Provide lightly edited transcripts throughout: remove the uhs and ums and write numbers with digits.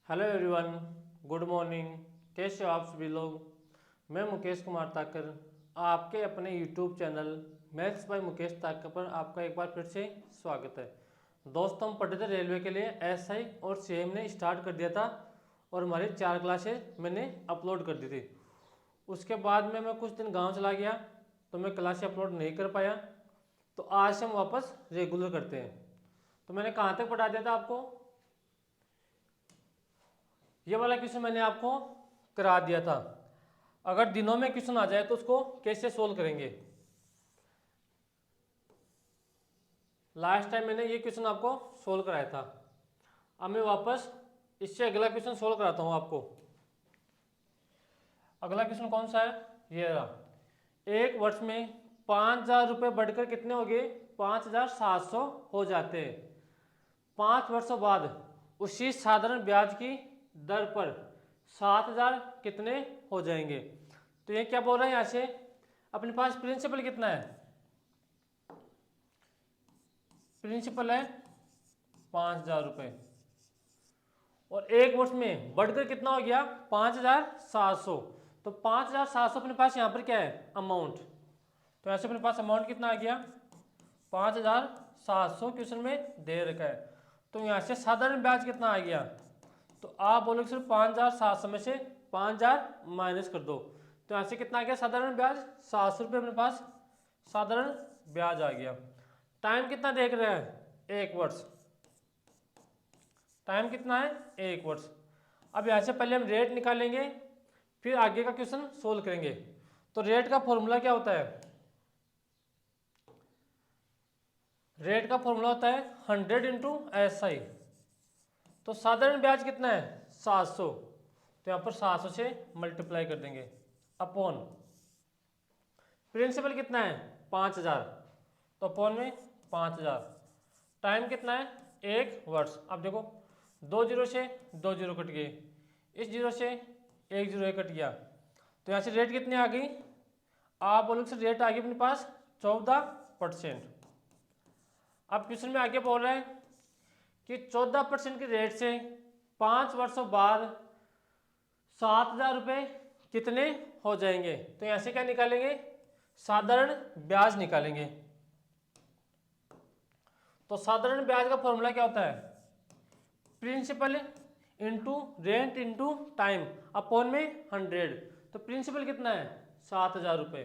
Hello everyone, good morning. कैसे हो आप सभी लोग। मैं मुकेश कुमार ताकर आपके अपने YouTube channel maths by Mukesh Thakar पर आपका एक बार फिर से स्वागत है। दोस्तों, हम पढ़ते थे रेलवे के लिए एसआई और सीएम ने स्टार्ट कर दिया था और हमारी 4 क्लासेज मैंने अपलोड कर दी थी। उसके बाद में मैं कुछ दिन गाँव चला गया तो मैं क्लासें अपलोड नहीं कर पाया। तो आज से हम वापस रेगुलर करते हैं। तो मैंने कहाँ तक पढ़ा दिया था आपको, ये वाला क्वेश्चन मैंने आपको करा दिया था। अगर दिनों में क्वेश्चन आ जाए तो उसको कैसे सोल्व करेंगे। लास्ट टाइम मैंने ये क्वेश्चन आपको सोल्व कराया था। अब मैं वापस इससे अगला क्वेश्चन सोल्व कराता हूं आपको। अगला क्वेश्चन कौन सा है, ये रहा। एक वर्ष में 5,000 रुपये बढ़कर कितने हो गए, 5,700 हो जाते हैं। 5 वर्षों बाद उसी साधारण ब्याज की दर पर 7,000 कितने हो जाएंगे। तो ये क्या बोल रहे हैं, यहां से अपने पास प्रिंसिपल कितना है, प्रिंसिपल है 5,000 रुपये और एक वर्ष में बढ़कर कितना हो गया 5,700। तो 5,700 अपने पास यहाँ पर क्या है, अमाउंट। तो ऐसे अपने पास अमाउंट कितना आ गया 5,700 क्वेश्चन में दे रखा है। तो यहाँ से साधारण ब्याज कितना आ गया, तो आप बोलोगे सिर्फ 5,700 में से 5,000 माइनस कर दो। तो यहाँ से कितना आ गया साधारण ब्याज, 700 रुपये अपने पास साधारण ब्याज आ गया। टाइम कितना देख रहे हैं, 1 वर्ष। टाइम कितना है, 1 वर्ष। अब यहाँ से पहले हम रेट निकालेंगे, फिर आगे का क्वेश्चन सोल्व करेंगे। तो रेट का फॉर्मूला क्या होता है, रेट का फॉर्मूला होता है 100 इंटू SI। तो साधारण ब्याज कितना है 700, तो यहाँ पर 700 से मल्टीप्लाई कर देंगे अपॉन प्रिंसिपल कितना है 5,000, तो अपॉन में 5,000। टाइम कितना है 1 वर्ष। अब देखो 2 जीरो से 2 जीरो कट गए, इस जीरो से 1 जीरो कट गया। तो यहाँ से रेट कितनी आ गई, आप बोलोगे सर रेट आ गई अपने पास 14%। अब क्वेश्चन में आगे बोल रहे हैं कि 14% की रेट से 5 वर्षों बाद 7,000 रुपये कितने हो जाएंगे। तो यहाँ से क्या निकालेंगे, साधारण ब्याज निकालेंगे। तो साधारण ब्याज का फॉर्मूला क्या होता है, principal into rent into time upon में 100। तो प्रिंसिपल कितना है 7,000 रुपये,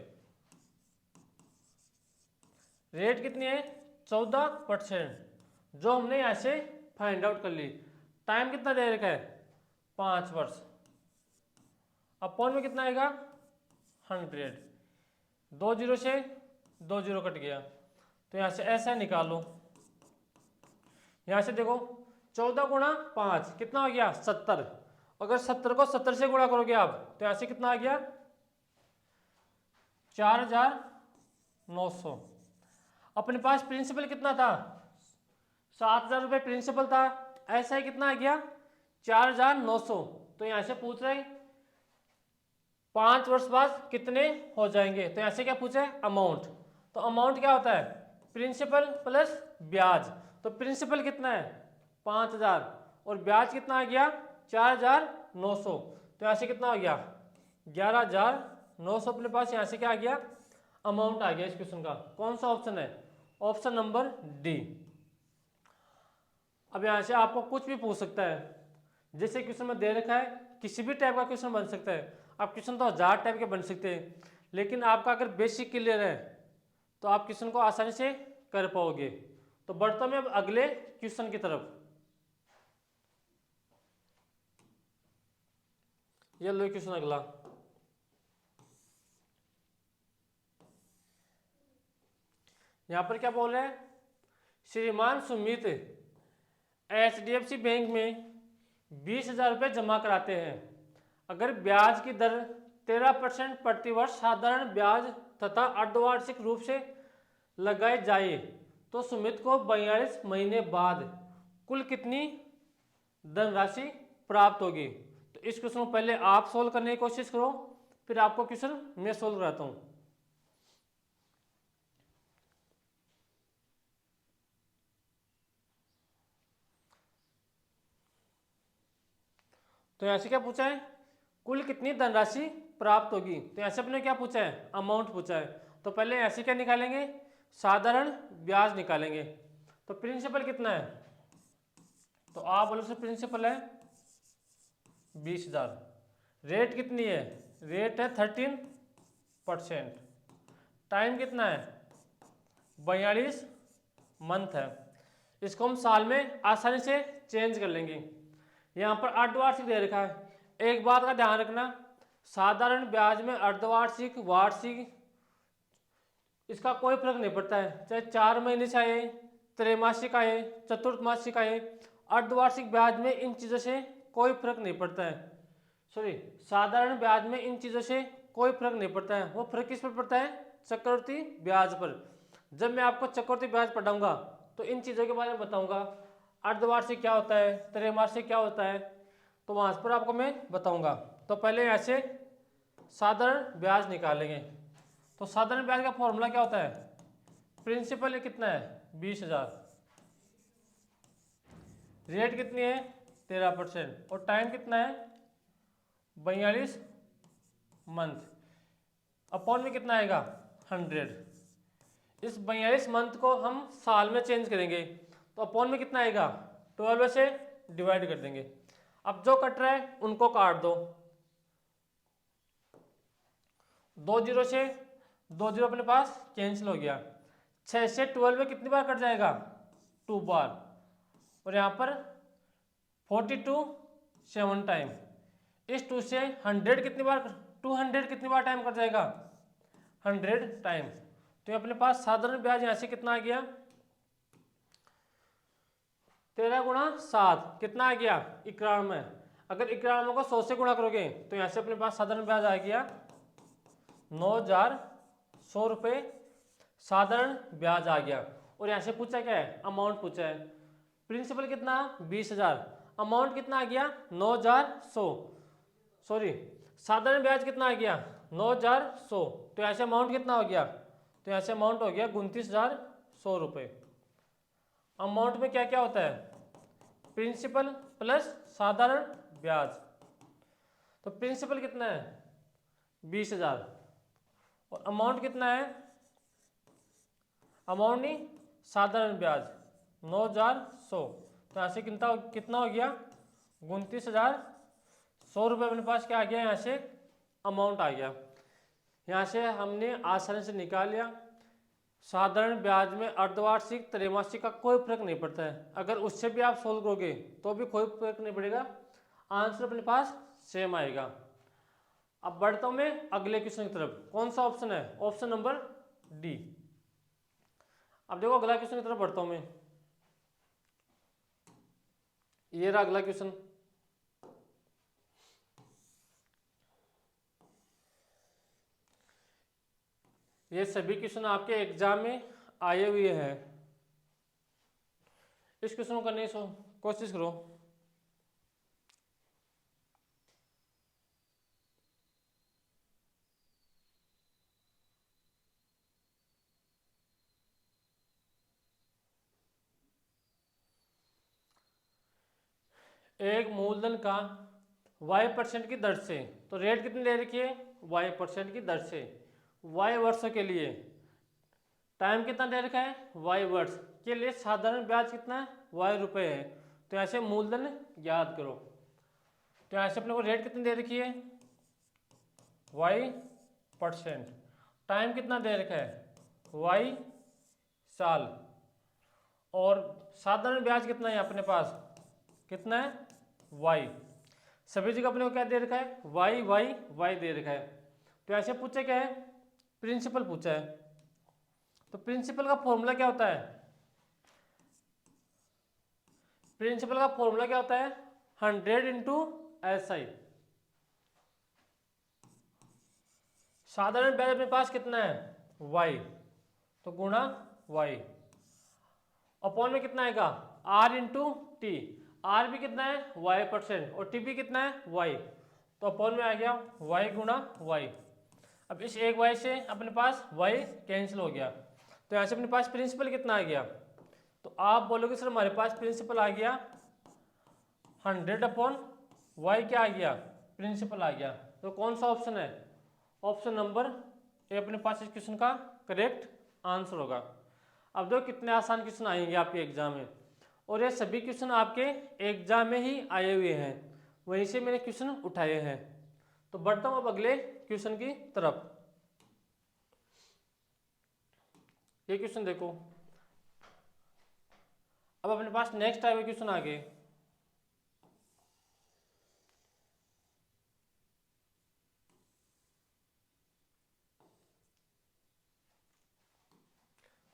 रेट कितनी है 14%, जो हमने यहाँ से फाइंड आउट कर ली। टाइम कितना दे रखा है 5 वर्ष, अपॉन में कितना आएगा 100। 2 जीरो से 2 जीरो कट गया, तो यहाँ से ऐसा निकालो। यहाँ से देखो 14 गुणा 5 कितना हो गया 70। अगर 70 को 70 से गुणा करोगे आप तो यहाँ से कितना आ गया 4,900। अपने पास प्रिंसिपल कितना था 7,000 रुपये प्रिंसिपल था, ऐसा ही कितना आ गया 4,900। तो यहाँ से पूछ रहे 5 वर्ष बाद कितने हो जाएंगे। तो यहाँ से क्या पूछा है अमाउंट। तो अमाउंट क्या होता है प्रिंसिपल प्लस ब्याज। तो प्रिंसिपल कितना है 5,000 और ब्याज कितना आ गया 4,900। तो यहाँ से कितना हो गया 11,900। अपने पास यहाँ से क्या आ गया अमाउंट आ गया इस क्वेश्चन का। कौन सा ऑप्शन है, ऑप्शन नंबर डी। अब यहाँ से आपको कुछ भी पूछ सकता है, जैसे क्वेश्चन में दे रखा है किसी भी टाइप का क्वेश्चन बन सकता है। अब क्वेश्चन तो 1000 टाइप के बन सकते हैं, लेकिन आपका अगर बेसिक क्लियर है तो आप क्वेश्चन को आसानी से कर पाओगे। तो बढ़ता मैं अब अगले क्वेश्चन की तरफ। ये लो क्वेश्चन अगला। यहां पर क्या बोल रहे हैं, श्रीमान सुमित HDFC बैंक में 20,000 रुपये जमा कराते हैं। अगर ब्याज की दर 13% प्रतिवर्ष साधारण ब्याज तथा अर्धवार्षिक रूप से लगाए जाए तो सुमित को 42 महीने बाद कुल कितनी धनराशि प्राप्त होगी। तो इस क्वेश्चन को पहले आप सोल्व करने की कोशिश करो, फिर आपको क्वेश्चन मैं सोल्व कराता हूं। तो यहाँ से क्या पूछा है, कुल कितनी धनराशि प्राप्त होगी। तो यहाँ से अपने क्या पूछा है, अमाउंट पूछा है। तो पहले ऐसे क्या निकालेंगे, साधारण ब्याज निकालेंगे। तो प्रिंसिपल कितना है, तो आप बोलो सर प्रिंसिपल है 20,000। रेट कितनी है, रेट है 13%। टाइम कितना है, 42 मंथ है। इसको हम साल में आसानी से चेंज कर लेंगे। यहाँ पर अर्धवार्षिक दे रखा है। एक बात का ध्यान रखना, साधारण ब्याज में अर्धवार्षिक, वार्षिक, इसका कोई फर्क नहीं पड़ता है, चाहे 4 महीने से आए, त्रैमासिक आए, चतुर्थमासिक आए। अर्धवार्षिक ब्याज में इन चीज़ों से कोई फर्क नहीं पड़ता है। सॉरी, साधारण ब्याज में इन चीज़ों से कोई फर्क नहीं पड़ता है। वो फर्क किस पर पड़ता है, चक्रवृद्धि ब्याज पर। जब मैं आपको चक्रवृद्धि ब्याज पढ़ाऊंगा तो इन चीज़ों के बारे में बताऊंगा, अर्धवार्षिक क्या होता है, त्रैमासिक क्या होता है, तो वहाँ पर आपको मैं बताऊंगा। तो पहले ऐसे साधारण ब्याज निकालेंगे। तो साधारण ब्याज का फॉर्मूला क्या होता है, प्रिंसिपल कितना है 20,000, रेट कितनी है 13%, और टाइम कितना है 42 मंथ, अपॉन में कितना आएगा 100। इस 42 मंथ को हम साल में चेंज करेंगे, तो अपॉन में कितना आएगा 12 से डिवाइड कर देंगे। अब जो कट रहा है उनको काट दो, 2 जीरो से 2 जीरो अपने पास कैंसिल हो गया। 6 से 12 में कितनी बार कट जाएगा, 2 बार, और यहाँ पर 42 7 टाइम। इस 2 से 100 कितनी बार, 200 कितनी बार टाइम कट जाएगा, 100 टाइम। तो अपने पास साधारण ब्याज यहाँ से कितना आ गया, 13 गुणा 7 कितना आ गया 91। अगर 91 को 100 से गुणा करोगे तो यहाँ से अपने पास साधारण ब्याज आ गया 9,100 रुपये साधारण ब्याज आ गया। और यहाँ से पूछा क्या है, अमाउंट पूछा है। प्रिंसिपल कितना 20,000, अमाउंट कितना आ गया 9,100, सॉरी साधारण ब्याज कितना आ गया 9,100। तो यहाँ से अमाउंट कितना हो गया, तो यहाँ से अमाउंट हो गया 29,100 रुपये। अमाउंट में क्या क्या होता है, प्रिंसिपल प्लस साधारण ब्याज। तो प्रिंसिपल कितना है 20,000, और अमाउंट कितना है, अमाउंट नहीं साधारण ब्याज 9,100। तो यहाँ से कितना कितना हो गया 29,100 रुपये अपने पास क्या आ गया, यहाँ से अमाउंट आ गया। यहाँ से हमने आसानी से निकाल लिया। साधारण ब्याज में अर्धवार्षिक, त्रैमासिक का कोई फर्क नहीं पड़ता है। अगर उससे भी आप सोल्व करोगे तो भी कोई फर्क नहीं पड़ेगा, आंसर अपने पास सेम आएगा। अब बढ़ता हूं मैं अगले क्वेश्चन की तरफ। कौन सा ऑप्शन है, ऑप्शन नंबर डी। अब देखो अगला क्वेश्चन की तरफ बढ़ता हूं मैं। ये रहा अगला क्वेश्चन। ये सभी क्वेश्चन आपके एग्जाम में आए हुए हैं। इस क्वेश्चन को करने की कोशिश करो। एक मूलधन का y% की दर से, तो रेट कितनी ले रखी है y% की दर से, y वर्षों के लिए, टाइम कितना दे रखा है y वर्ष के लिए, साधारण ब्याज कितना है y रुपए है। तो ऐसे मूलधन याद करो। तो ऐसे अपने को रेट कितनी दे रखी है y%, टाइम कितना दे रखा है y साल, और साधारण ब्याज कितना है अपने पास, कितना है y। सभी जगह अपने को क्या दे रखा है y y y दे रखा है। तो ऐसे पूछा क्या है, प्रिंसिपल पूछा है। तो प्रिंसिपल का फॉर्मूला क्या होता है, प्रिंसिपल का फॉर्मूला क्या होता है 100 इंटू SI। साधारण ब्याज अपने पास कितना है y, तो गुणा y, अपॉन में कितना आएगा r इंटू टी, आर भी कितना है y% और टी भी कितना है y, तो अपॉन में आ गया y गुणा y। अब इस एक y से अपने पास y कैंसिल हो गया, तो यहाँ से अपने पास प्रिंसिपल कितना आ गया, तो आप बोलोगे सर हमारे पास प्रिंसिपल आ गया 100 अपॉन y क्या आ गया, प्रिंसिपल आ गया। तो कौन सा ऑप्शन है, ऑप्शन नंबर ए अपने पास इस क्वेश्चन का करेक्ट आंसर होगा। अब देखो कितने आसान क्वेश्चन आएंगे आपके एग्जाम में, और ये सभी क्वेश्चन आपके एग्जाम में ही आए हुए हैं, वहीं से मैंने क्वेश्चन उठाए हैं। तो बढ़ता हूँ अब अगले क्वेश्चन की तरफ। ये क्वेश्चन देखो, अब अपने पास नेक्स्ट आए हुए क्वेश्चन आगे।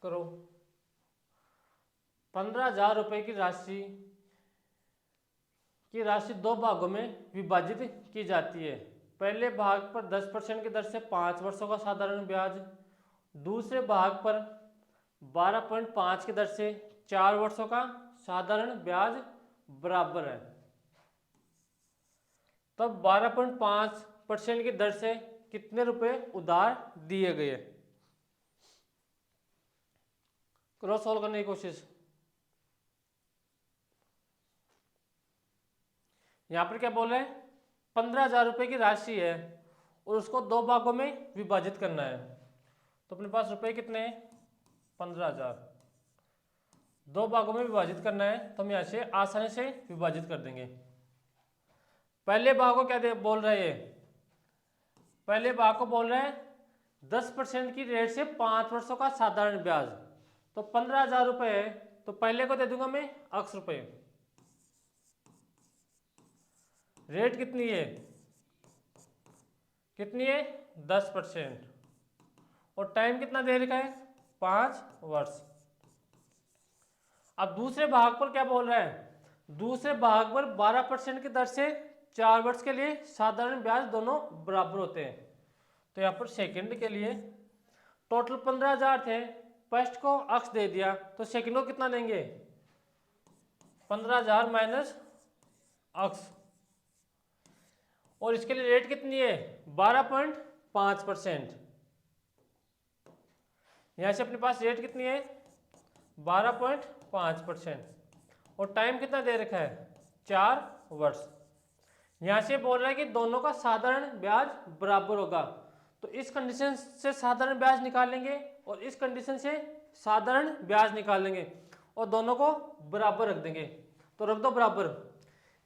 करो। 15,000 रुपए की राशि दो भागों में विभाजित की जाती है। पहले भाग पर 10% की दर से 5 वर्षों का साधारण ब्याज, दूसरे भाग पर 12.5 की दर से 4 वर्षों का साधारण ब्याज बराबर है। तब 12.5% की दर से कितने रुपए उधार दिए गए। क्रॉस सॉल्व करने की कोशिश। यहां पर क्या बोल रहे हैं, 15,000 रुपए की राशि है और उसको दो भागों में विभाजित करना है। तो अपने पास रुपए कितने हैं, 15,000, दो भागों में विभाजित करना है, तो हम यहां से आसानी से विभाजित कर देंगे। पहले भाग को क्या बोल रहे हैं, पहले भाग को बोल रहे हैं 10% की रेट से 5 वर्षों का साधारण ब्याज। तो 15,000 रुपए है, तो पहले को दे दूंगा मैं x रुपए। रेट कितनी है, कितनी है 10%, और टाइम कितना दे रखा है 5 वर्ष। अब दूसरे भाग पर क्या बोल रहा है, दूसरे भाग पर 12% की दर से 4 वर्ष के लिए साधारण ब्याज दोनों बराबर होते हैं। तो यहाँ पर सेकंड के लिए टोटल 15,000 थे, फर्स्ट को अक्स दे दिया, तो सेकंड को कितना देंगे 15,000 माइनस अक्स, और इसके लिए रेट कितनी है 12.5%। यहां से अपने पास रेट कितनी है 12.5%, और टाइम कितना दे रखा है 4 वर्ष। यहां से बोल रहा है कि दोनों का साधारण ब्याज बराबर होगा, तो इस कंडीशन से साधारण ब्याज निकालेंगे और इस कंडीशन से साधारण ब्याज निकालेंगे और दोनों को बराबर रख देंगे। तो रख दो बराबर।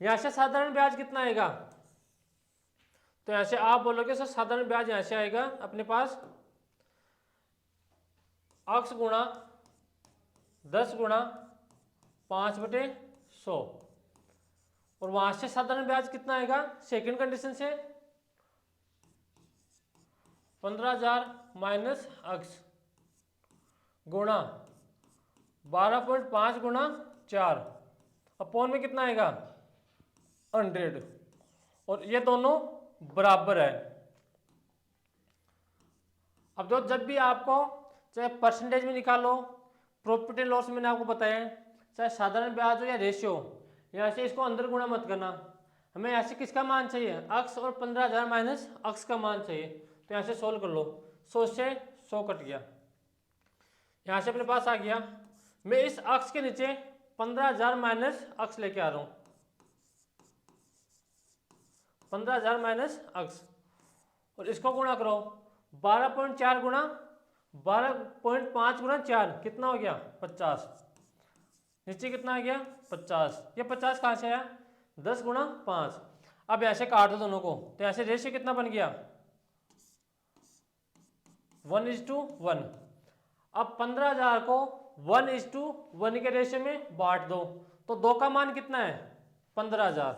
यहां से साधारण ब्याज कितना आएगा, तो यहां से आप बोलोगे सर साधारण ब्याज यहां से आएगा अपने पास x गुणा 10 गुणा 5/100, और वहां से साधारण ब्याज कितना आएगा सेकंड कंडीशन से 15,000 माइनस x गुणा 12.5 गुणा 4 अपॉन में कितना आएगा 100, और ये दोनों बराबर है। अब जो जब भी आपको चाहे परसेंटेज में निकालो, प्रॉफिट एंड लॉस मैंने आपको बताया, चाहे साधारण ब्याज हो या रेशियो, यहाँ से इसको अंदर गुणा मत करना, हमें यहाँ से किसका मान चाहिए x और 15,000 माइनस x का मान चाहिए। तो यहाँ से सोल्व कर लो, 100 से 100 कट गया, यहाँ से अपने पास आ गया। मैं इस x के नीचे 15,000 माइनस x लेके आ रहा हूँ, 15,000 माइनस x, और इसको गुणा करो 12.4 गुणा 12.5 गुणा 4 कितना हो गया 50, नीचे कितना आ गया 50। ये 50 कहाँ से आया 10 गुणा 5। अब ऐसे काट दो दोनों को, तो ऐसे रेशियो कितना बन गया 1:1। अब 15,000 को 1:1 के रेशियो में बांट दो, तो 2 का मान कितना है 15,000,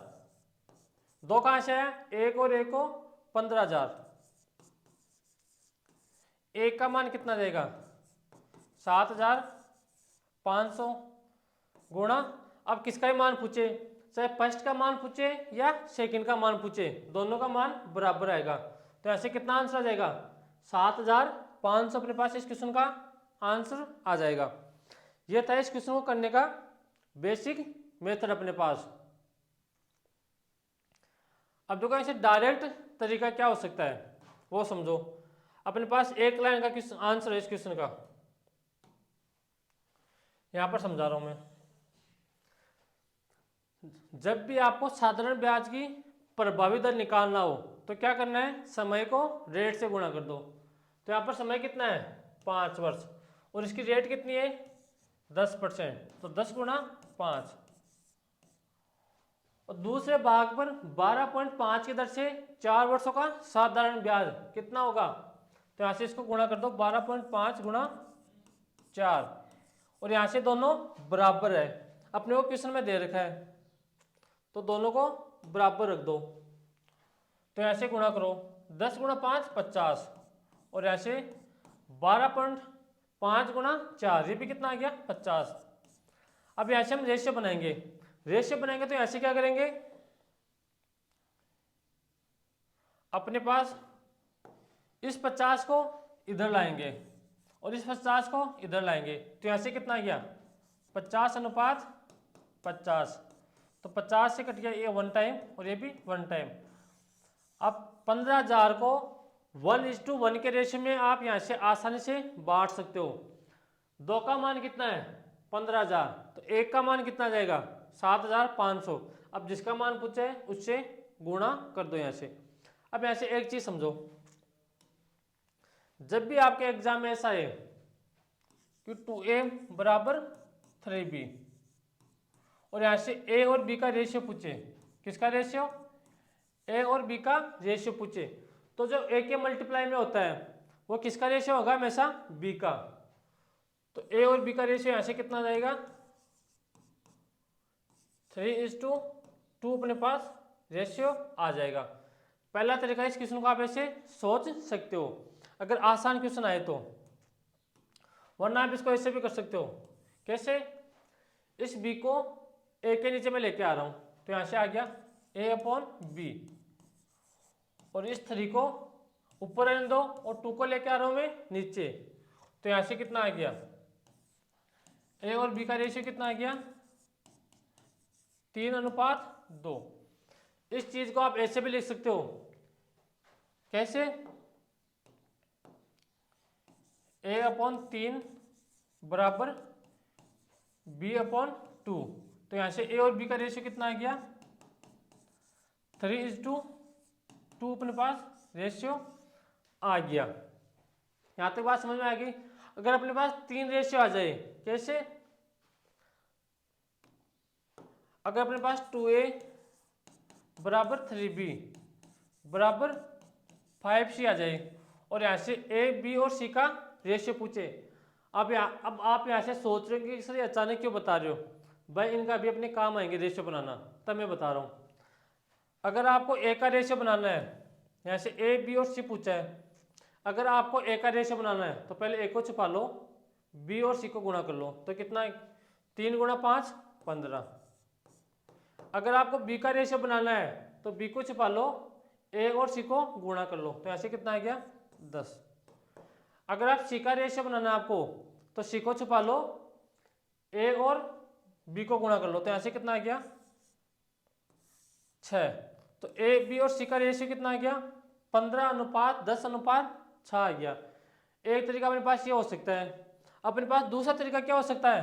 2 कहाँ से आया 1 और 1 को 15,000, 1 का मान कितना देगा 7,500 गुणा, अब किसका ही मान पूछे, चाहे फर्स्ट का मान पूछे या सेकंड का मान पूछे, दोनों का मान बराबर आएगा। तो ऐसे कितना आंसर आ जाएगा 7,500 अपने पास इस क्वेश्चन का आंसर आ जाएगा। यह था इस क्वेश्चन को करने का बेसिक मेथड अपने पास। अब देखो ऐसे डायरेक्ट तरीका क्या हो सकता है वो समझो। अपने पास एक लाइन का आंसर है इस क्वेश्चन का, यहां पर समझा रहा हूं मैं। जब भी आपको साधारण ब्याज की प्रभावी दर निकालना हो तो क्या करना है, समय को रेट से गुणा कर दो। तो यहाँ पर समय कितना है 5 वर्ष और इसकी रेट कितनी है 10%, तो 10 गुणा 5 और दूसरे भाग पर 12.5 की दर से 4 वर्षों का साधारण ब्याज कितना होगा। तो यहाँ से इसको गुणा कर दो 12.5 गुणा 4 और यहाँ से दोनों बराबर है, अपने को क्वेश्चन में दे रखा है तो दोनों को बराबर रख दो। तो ऐसे गुणा करो 10 गुणा 5 50 और ऐसे 12.5 गुणा 4 ये भी कितना आ गया 50। अब ऐसे हम रेशियो बनाएंगे, रेशियो बनाएंगे तो ऐसे क्या करेंगे, अपने पास इस 50 को इधर लाएंगे और इस 50 को इधर लाएंगे तो ऐसे कितना आ गया 50 अनुपात 50, तो 50 से कट गया ये 1 टाइम और ये भी 1 टाइम। अब 15,000 को 1:1 के रेशियो में आप यहाँ से आसानी से बांट सकते हो। 2 का मान कितना है 15,000, तो 1 का मान कितना जाएगा 7,500। अब जिसका मान पूछा है उससे गुणा कर दो यहाँ से। अब यहाँ से एक चीज समझो, जब भी आपके एग्जाम में ऐसा है कि 2a बराबर 3b और यहाँ से a और b का रेशियो पूछे, किसका रेशियो a और b का रेशियो पूछे, तो जो a के मल्टीप्लाई में होता है वो किसका रेशियो होगा हमेशा b का। तो a और b का रेशियो यहाँ से कितना जाएगा 3:2 अपने पास रेशियो आ जाएगा। पहला तरीका इस क्वेश्चन को आप ऐसे सोच सकते हो अगर आसान क्वेश्चन आए तो, वरना आप इसको ऐसे भी कर सकते हो। कैसे, इस b को a के नीचे मैं लेके आ रहा हूं तो यहां से आ गया a/b और इस 3 को ऊपर रहने दो और 2 को लेके आ रहा हूं मैं नीचे, तो यहां से कितना आ गया a और b का रेशियो कितना आ गया 3:2। इस चीज को आप ऐसे भी लिख सकते हो, कैसे a/3 बराबर b/2, तो यहां से a और b का रेशियो कितना आ गया 3:2 अपने पास रेशियो आ गया। यहां तक बात समझ में आ गई। अगर अपने पास 3 रेशियो आ जाए, कैसे, अगर अपने पास 2a बराबर 3b बराबर 5c आ जाए और यहाँ से a b और c का रेशियो पूछे। अब आप यहाँ से सोच रहे हो कि सर अचानक क्यों बता रहे हो, भाई इनका भी अपने काम आएंगे रेशियो बनाना, तब मैं बता रहा हूँ। अगर आपको a का रेशियो बनाना है, यहाँ से a b और c पूछा है, अगर आपको a का रेशियो बनाना है तो पहले a को छुपा लो, b और c को गुणा कर लो, तो कितना है 3 गुणा 5 15। अगर आपको b का रेशियो बनाना है तो b को छुपा लो, a और c को गुणा कर लो, तो ऐसे कितना आ गया 10। अगर आप c का रेशियो बनाना है आपको तो c को छुपा लो, a और b को गुणा कर लो, तो ऐसे कितना आ गया 6। तो a b और c का रेशियो कितना आ गया 15:10:6 आ गया। एक तरीका अपने पास ये हो सकता है। अपने पास दूसरा तरीका क्या हो सकता है,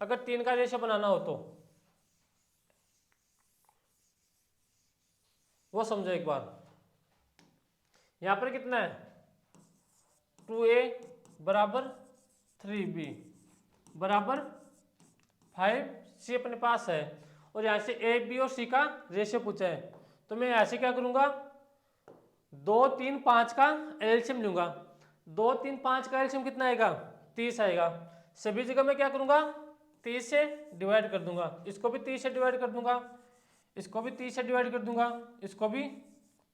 अगर 3 का रेशियो बनाना हो तो वो समझो एक बार। यहां पर कितना है 2a बराबर 3b बराबर 5c अपने पास है और यहां से a b और c का रेशियो पूछा है, तो मैं ऐसे क्या करूंगा 2 3 5 का एलसीएम लूंगा। 2 3 5 का एलसीएम कितना आएगा 30 आएगा। सभी जगह मैं क्या करूंगा 30 से डिवाइड कर दूंगा, इसको भी 30 से डिवाइड कर दूंगा, इसको भी 30 से डिवाइड कर दूंगा, इसको भी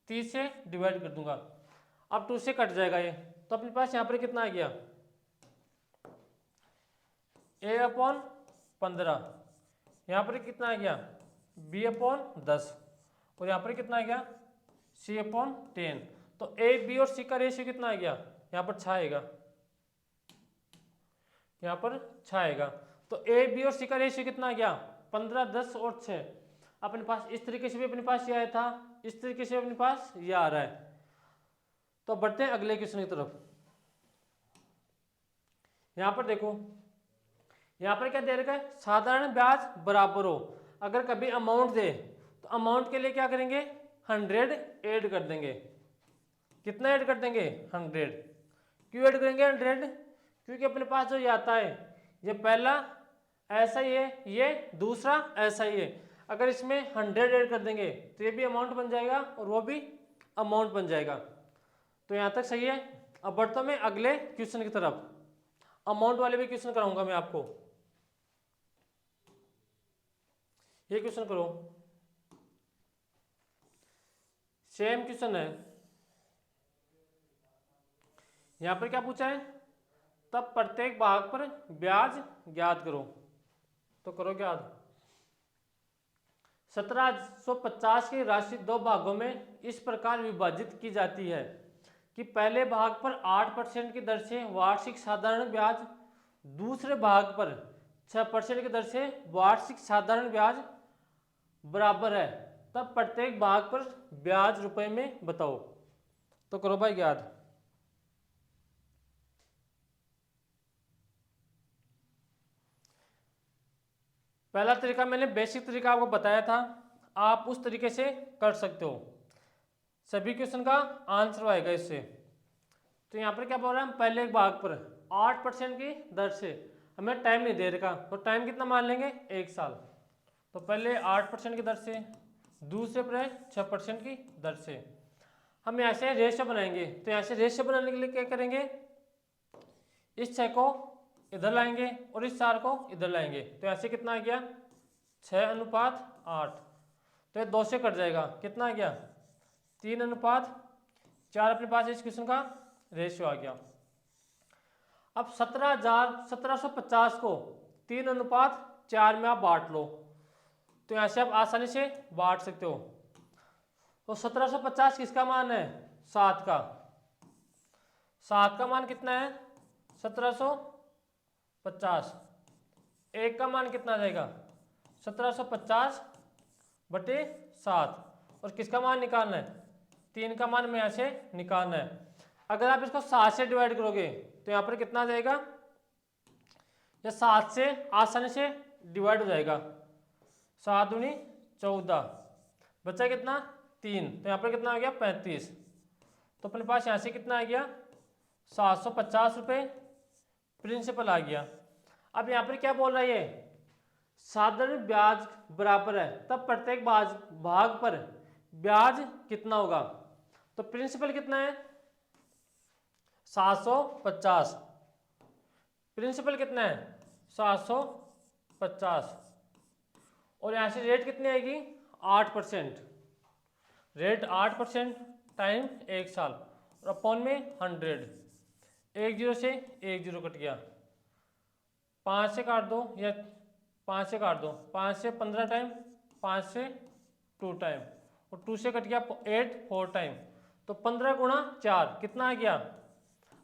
30 से डिवाइड कर दूंगा। अब 2 से कट जाएगा ये, तो अपने पास यहाँ पर कितना आ गया a/15, यहाँ पर कितना आ गया b/10 और यहाँ पर कितना आ गया c/10। तो a b और c का रेशियो कितना आ गया यहाँ पर 6 आएगा, यहाँ पर 6 आएगा। तो a b और c का रेशियो कितना आ गया 15 10 और 6। अपने पास इस तरीके से भी अपने पास ये आया था, इस तरीके से अपने पास ये आ रहा है। तो बढ़ते हैं अगले क्वेश्चन की तरफ। यहां पर देखो, यहां पर क्या दे रखा है साधारण ब्याज बराबर हो। अगर कभी अमाउंट दे तो अमाउंट के लिए क्या करेंगे, 100 ऐड कर देंगे। कितना ऐड कर देंगे, 100। क्यों ऐड करेंगे 100, क्योंकि अपने पास जो ये आता है ये पहला ऐसा ही है, ये दूसरा ऐसा ही है। अगर इसमें 100 ऐड कर देंगे तो ये भी अमाउंट बन जाएगा और वो भी अमाउंट बन जाएगा। तो यहाँ तक सही है। अब बढ़ता मैं अगले क्वेश्चन की तरफ। अमाउंट वाले भी क्वेश्चन कराऊंगा मैं आपको। ये क्वेश्चन करो, सेम क्वेश्चन है। यहां पर क्या पूछा है, तब प्रत्येक भाग पर ब्याज ज्ञात करो। तो करो ज्ञात। 1750 की राशि दो भागों में इस प्रकार विभाजित की जाती है कि पहले भाग पर 8% की दर से वार्षिक साधारण ब्याज, दूसरे भाग पर 6% की दर से वार्षिक साधारण ब्याज बराबर है, तब प्रत्येक भाग पर ब्याज रुपए में बताओ। तो करो भाई याद। पहला तरीका मैंने बेसिक तरीका आपको बताया था, आप उस तरीके से कर सकते हो, सभी क्वेश्चन का आंसर आएगा इससे। तो यहाँ पर क्या बोल रहा है, हम पहले एक भाग पर 8% की दर से, हमें टाइम नहीं दे रखा तो टाइम कितना मान लेंगे, 1 साल। तो पहले 8% की दर से, दूसरे पर है 6% की दर से। हम यहाँ से रेशियो बनाएंगे, तो यहाँ से रेशियो बनाने के लिए क्या करेंगे, इस 6 को इधर लाएंगे और इस 4 को इधर लाएंगे। तो ऐसे कितना आ गया, 6:8। तो ये 2 से कट जाएगा, कितना आ गया, 3:4। अपने पास इस क्वेश्चन का रेशियो आ गया। अब 1750 को 3:4 में आप बांट लो, तो यहाँ से आप आसानी से बांट सकते हो। तो 1750 किसका मान है, 7 का। 7 का मान कितना है, 1750। 1 का मान कितना आ जाएगा, 1750/7। और किसका मान निकालना है, 3 का मान में यहाँ से निकालना है। अगर आप इसको 7 से डिवाइड करोगे तो यहाँ पर कितना आ जाएगा, या 7 से आसानी से डिवाइड हो जाएगा। 7 दूनी 14, बचा कितना 3, तो यहाँ पर कितना आ गया 35। तो अपने पास यहाँ से कितना आ गया, 750 रुपये प्रिंसिपल आ गया। अब यहाँ पर क्या बोल रहा है ये, साधारण ब्याज बराबर है, तब प्रत्येक भाग पर ब्याज कितना होगा। तो प्रिंसिपल कितना है, 750। प्रिंसिपल कितना है, 750। और यहाँ से रेट कितनी आएगी, 8%। रेट 8% टाइम 1 साल और अपॉन में 100। 1 0 से 1 0 कट गया, 5 से काट दो या 5 से काट दो, 5 से 15 टाइम, 5 से 2 टाइम और 2 से कट गया 8 4 टाइम। तो 15 गुणा 4 कितना आ गया,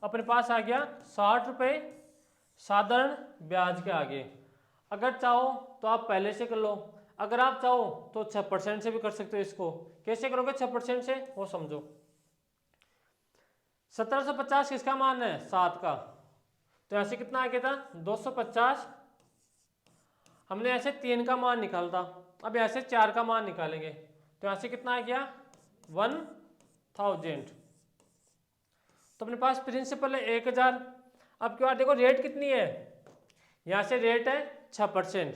अपने पास आ गया 60 रुपये साधारण ब्याज के आगे। अगर चाहो तो आप पहले से कर लो, अगर आप चाहो तो 6% से भी कर सकते हो। इसको कैसे करोगे 6% से, वो समझो। 1750 किसका मान है, 7 का। तो ऐसे कितना आ गया था, 250। हमने ऐसे 3 का मान निकाला था, अब ऐसे 4 का मान निकालेंगे। तो ऐसे कितना आ गया, 1000। तो अपने पास प्रिंसिपल है 1000। अब क्या देखो रेट कितनी है, यहाँ से रेट है 6%।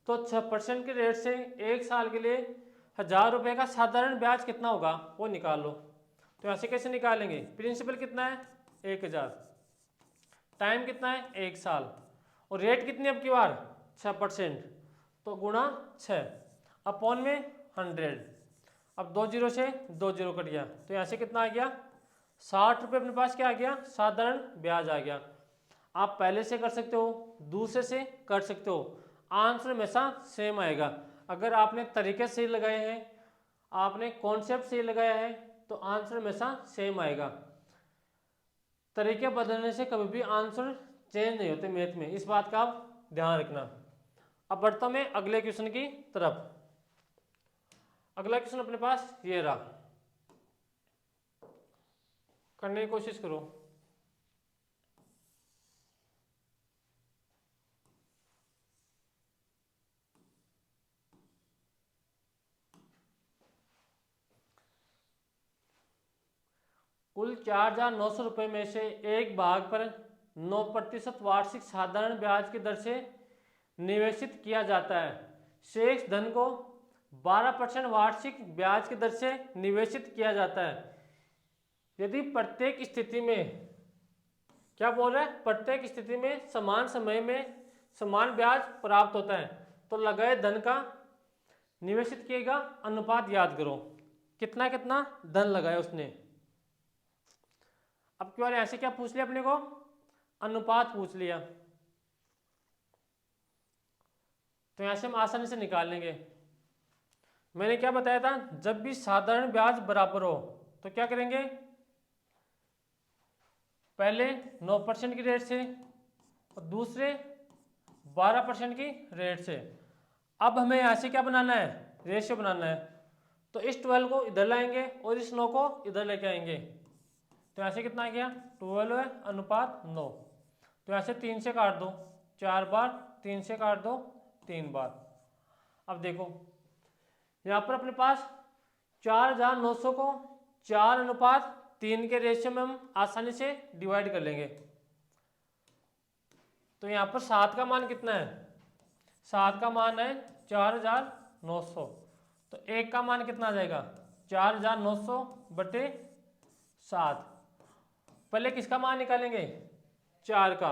तो 6% के रेट से 1 साल के लिए 1000 रुपये का साधारण ब्याज कितना होगा वो निकाल लो। तो ऐसे कैसे निकालेंगे, प्रिंसिपल कितना है 1000, टाइम कितना है 1 साल, और रेट कितनी अब की बार 6%। तो गुणा 6 अपॉन में 100। अब 2 0 से 2 0 कट गया, तो यहाँ से कितना आ गया, 60 रुपये अपने पास क्या आ गया, साधारण ब्याज आ गया। आप पहले से कर सकते हो, दूसरे से कर सकते हो, आंसर हमेशा सेम आएगा। अगर आपने तरीके सही लगाए हैं, आपने कॉन्सेप्ट सही लगाया है, तो आंसर हमेशा सेम आएगा। तरीके बदलने से कभी भी आंसर चेंज नहीं होते मैथ में, इस बात का आप ध्यान रखना। अब बढ़ता मैं अगले क्वेश्चन की तरफ। अगला क्वेश्चन अपने पास ये रहा, करने की कोशिश करो। कुल 4,900 रुपये में से एक भाग पर 9% वार्षिक साधारण ब्याज की दर से निवेशित किया जाता है। शेष धन को 12% वार्षिक ब्याज की दर से निवेशित किया जाता है। यदि प्रत्येक स्थिति में, क्या बोल रहा है, प्रत्येक स्थिति में समान समय में समान ब्याज प्राप्त होता है तो लगाए धन का निवेशित किएगा अनुपात याद करो। कितना कितना धन लगाया उसने। अब की बार ऐसे क्या पूछ लिया अपने को, अनुपात पूछ लिया, तो ऐसे हम आसानी से निकाल लेंगे। मैंने क्या बताया था, जब भी साधारण ब्याज बराबर हो तो क्या करेंगे, पहले 9% की रेट से और दूसरे 12% की रेट से। अब हमें यहाँ से क्या बनाना है, रेशियो बनाना है। तो इस 12 को इधर लाएंगे और इस 9 को इधर लेके आएंगे। तो यहाँ से कितना आ गया, 12 है अनुपात 9। तो यहाँ से 3 से काट दो 4 बार, 3 से काट दो 3 बार। अब देखो यहाँ पर अपने पास 4,900 को 4:3 के रेशियो में हम आसानी से डिवाइड कर लेंगे। तो यहाँ पर 7 का मान कितना है, 7 का मान है 4,900। तो 1 का मान कितना आ जाएगा, 4,900 बटे 7। पहले किसका मान निकालेंगे, 4 का।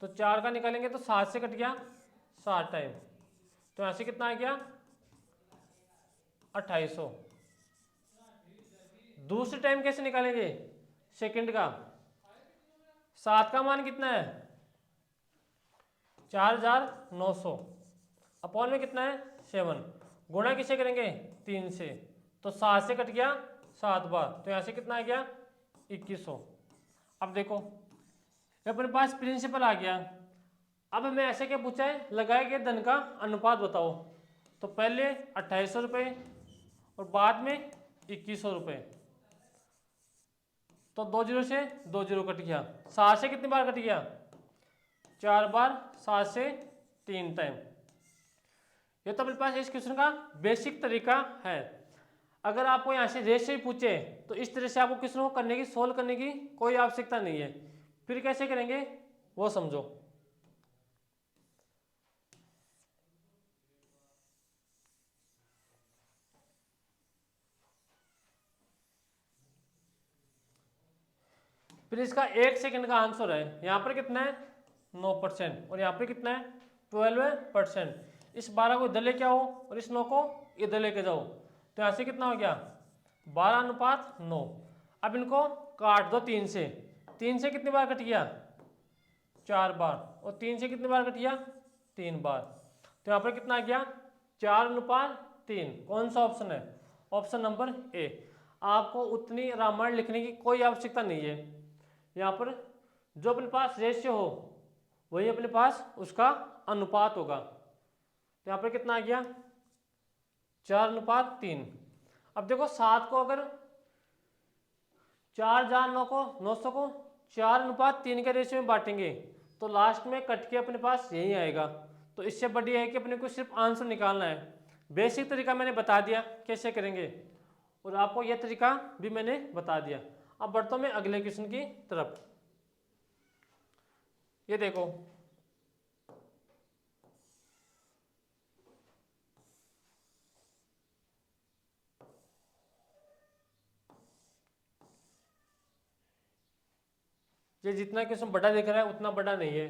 तो 4 का निकालेंगे तो 7 से कट गया 7 टाइम। तो यहाँ से कितना आ गया 2800। दूसरे टाइम कैसे निकालेंगे, सेकंड का। 7 का मान कितना है 4,900, अपॉन में कितना है 7, गुणा किसे करेंगे 3 से। तो 7 से कट गया 7 बार, तो यहाँ से कितना आ गया 2100। अब देखो अपने पास प्रिंसिपल आ गया। अब हमें ऐसे क्या पूछा है, लगाए गए धन का अनुपात बताओ। तो पहले 2800 रुपये और बाद में 2100 रुपये। तो 2 जीरो से 2 जीरो कट गया। 7 से कितनी बार कट गया, 4 बार, 7 से 3 टाइम। ये तो अपने पास इस क्वेश्चन का बेसिक तरीका है। अगर आपको यहाँ से रेशियो ही पूछे तो इस तरह से आपको क्वेश्चन को करने की, सोल्व करने की कोई आवश्यकता नहीं है। फिर कैसे करेंगे वो समझो। फिर इसका 1 सेकंड का आंसर है, यहाँ पर कितना है 9% और यहाँ पर कितना है 12%। इस 12 को इधर लेके आओ और इस 9 को इधर लेके जाओ। तो यहाँ से कितना हो गया 12:9। अब इनको काट दो 3 से। 3 से कितनी बार कट गया 4 बार, और 3 से कितनी बार कट गया 3 बार। तो यहाँ पर कितना आ गया 4:3। कौन सा ऑप्शन है, ऑप्शन नंबर ए। आपको उतनी रामायण लिखने की कोई आवश्यकता नहीं है। यहाँ पर जो अपने पास रेशियो हो वही अपने पास उसका अनुपात होगा। तो यहाँ पर कितना आ गया 4:3। अब देखो 7 को अगर 4,900 को 4:3 के रेशियो में बांटेंगे तो लास्ट में कट के अपने पास यही आएगा। तो इससे बढ़िया है कि अपने को सिर्फ आंसर निकालना है। बेसिक तरीका मैंने बता दिया कैसे करेंगे, और आपको यह तरीका भी मैंने बता दिया। अब बढ़ता हूं मैं अगले क्वेश्चन की तरफ। ये देखो ये जितना क्वेश्चन बड़ा दिख रहा है उतना बड़ा नहीं है।